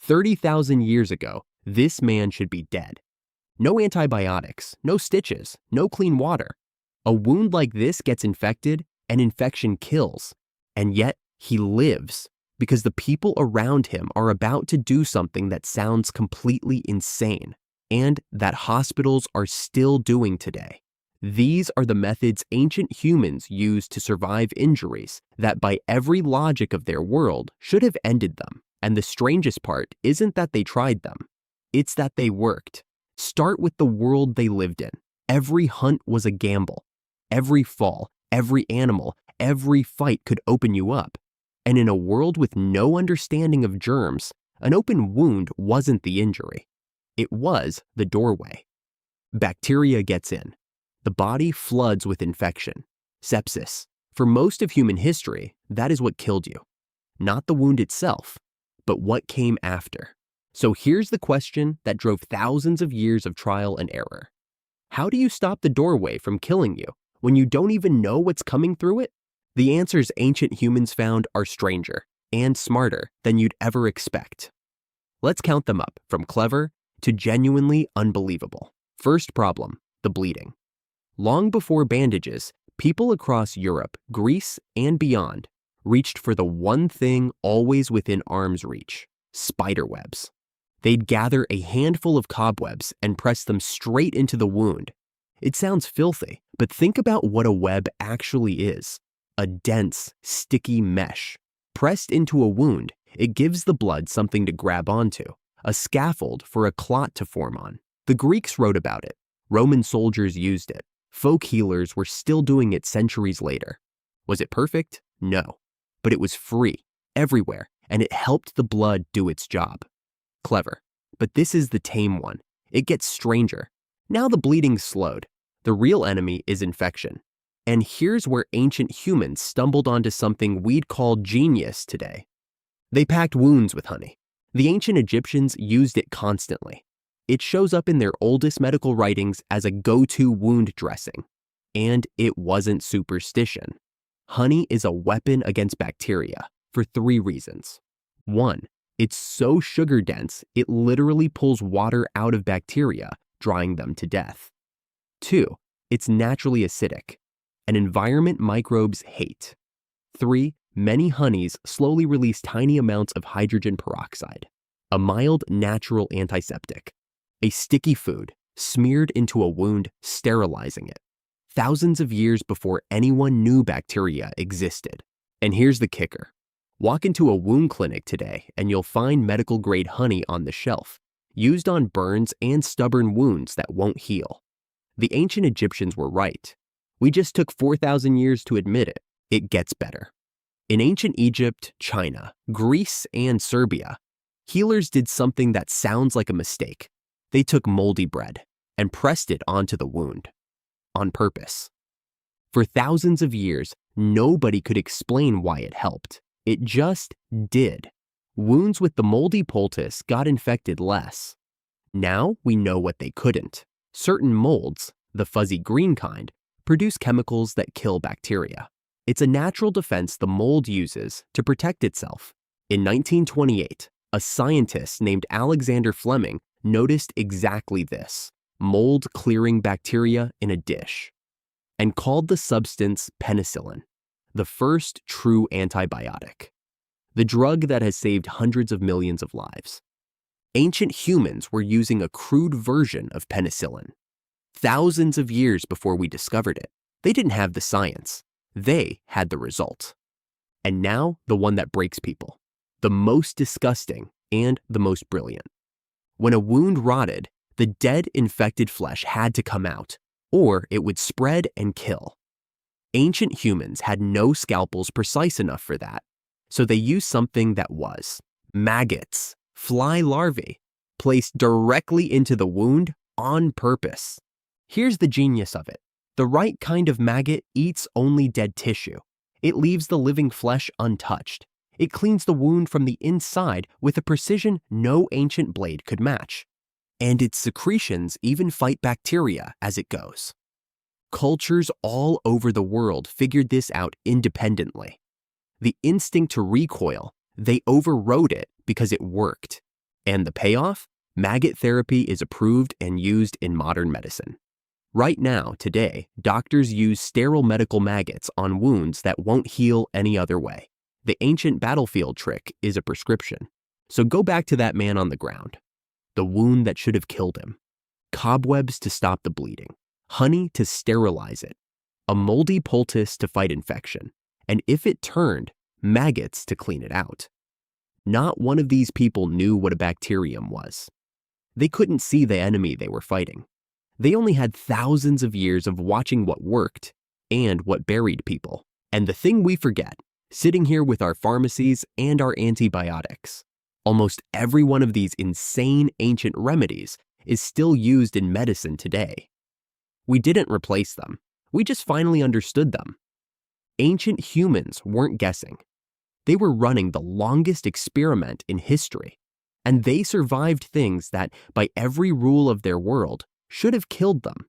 30,000 years ago, this man should be dead. No antibiotics, no stitches, no clean water. A wound like this gets infected, and infection kills. And yet, he lives because the people around him are about to do something that sounds completely insane, and that hospitals are still doing today. These are the methods ancient humans used to survive injuries that by every logic of their world should have ended them. And the strangest part isn't that they tried them, it's that they worked. Start with the world they lived in. Every hunt was a gamble. Every fall, every animal, every fight could open you up. And in a world with no understanding of germs, an open wound wasn't the injury. It was the doorway. Bacteria gets in. The body floods with infection. Sepsis. For most of human history, that is what killed you. Not the wound itself, but what came after. So here's the question that drove thousands of years of trial and error. How do you stop the doorway from killing you when you don't even know what's coming through it? The answers ancient humans found are stranger and smarter than you'd ever expect. Let's count them up from clever to genuinely unbelievable. First problem, the bleeding. Long before bandages, people across Europe, Greece, and beyond reached for the one thing always within arm's reach: spiderwebs. They'd gather a handful of cobwebs and press them straight into the wound. It sounds filthy, but think about what a web actually is. A dense, sticky mesh. Pressed into a wound, it gives the blood something to grab onto, a scaffold for a clot to form on. The Greeks wrote about it. Roman soldiers used it. Folk healers were still doing it centuries later. Was it perfect? No. But it was free, everywhere, and it helped the blood do its job. Clever. But this is the tame one. It gets stranger. Now the bleeding's slowed. The real enemy is infection. And here's where ancient humans stumbled onto something we'd call genius today. They packed wounds with honey. The ancient Egyptians used it constantly. It shows up in their oldest medical writings as a go-to wound dressing. And it wasn't superstition. Honey is a weapon against bacteria for 3 reasons. 1, it's so sugar-dense, it literally pulls water out of bacteria, drying them to death. 2, it's naturally acidic, an environment microbes hate. 3, many honeys slowly release tiny amounts of hydrogen peroxide, a mild natural antiseptic. A sticky food, smeared into a wound, sterilizing it. Thousands of years before anyone knew bacteria existed. And here's the kicker. Walk into a wound clinic today and you'll find medical-grade honey on the shelf, used on burns and stubborn wounds that won't heal. The ancient Egyptians were right. We just took 4,000 years to admit it. It gets better. In ancient Egypt, China, Greece, and Serbia, healers did something that sounds like a mistake. They took moldy bread and pressed it onto the wound. On purpose. For thousands of years, nobody could explain why it helped. It just did. Wounds with the moldy poultice got infected less. Now we know what they couldn't. Certain molds, the fuzzy green kind, produce chemicals that kill bacteria. It's a natural defense the mold uses to protect itself. In 1928, a scientist named Alexander Fleming noticed exactly this: mold-clearing bacteria in a dish, and called the substance penicillin, the first true antibiotic, the drug that has saved hundreds of millions of lives. Ancient humans were using a crude version of penicillin. Thousands of years before we discovered it, they didn't have the science. They had the result. And now, the one that breaks people, the most disgusting and the most brilliant. When a wound rotted, the dead infected flesh had to come out, or it would spread and kill. Ancient humans had no scalpels precise enough for that, so they used something that was: maggots, fly larvae, placed directly into the wound on purpose. Here's the genius of it. The right kind of maggot eats only dead tissue. It leaves the living flesh untouched. It cleans the wound from the inside with a precision no ancient blade could match. And its secretions even fight bacteria as it goes. Cultures all over the world figured this out independently. The instinct to recoil, they overrode it because it worked. And the payoff? Maggot therapy is approved and used in modern medicine. Right now, today, doctors use sterile medical maggots on wounds that won't heal any other way. The ancient battlefield trick is a prescription. So go back to that man on the ground. The wound that should have killed him. Cobwebs to stop the bleeding. Honey to sterilize it. A moldy poultice to fight infection. And if it turned, maggots to clean it out. Not one of these people knew what a bacterium was. They couldn't see the enemy they were fighting. They only had thousands of years of watching what worked and what buried people. And the thing we forget, sitting here with our pharmacies and our antibiotics, almost every one of these insane ancient remedies is still used in medicine today. We didn't replace them. We just finally understood them. Ancient humans weren't guessing. They were running the longest experiment in history, and they survived things that, by every rule of their world, should have killed them.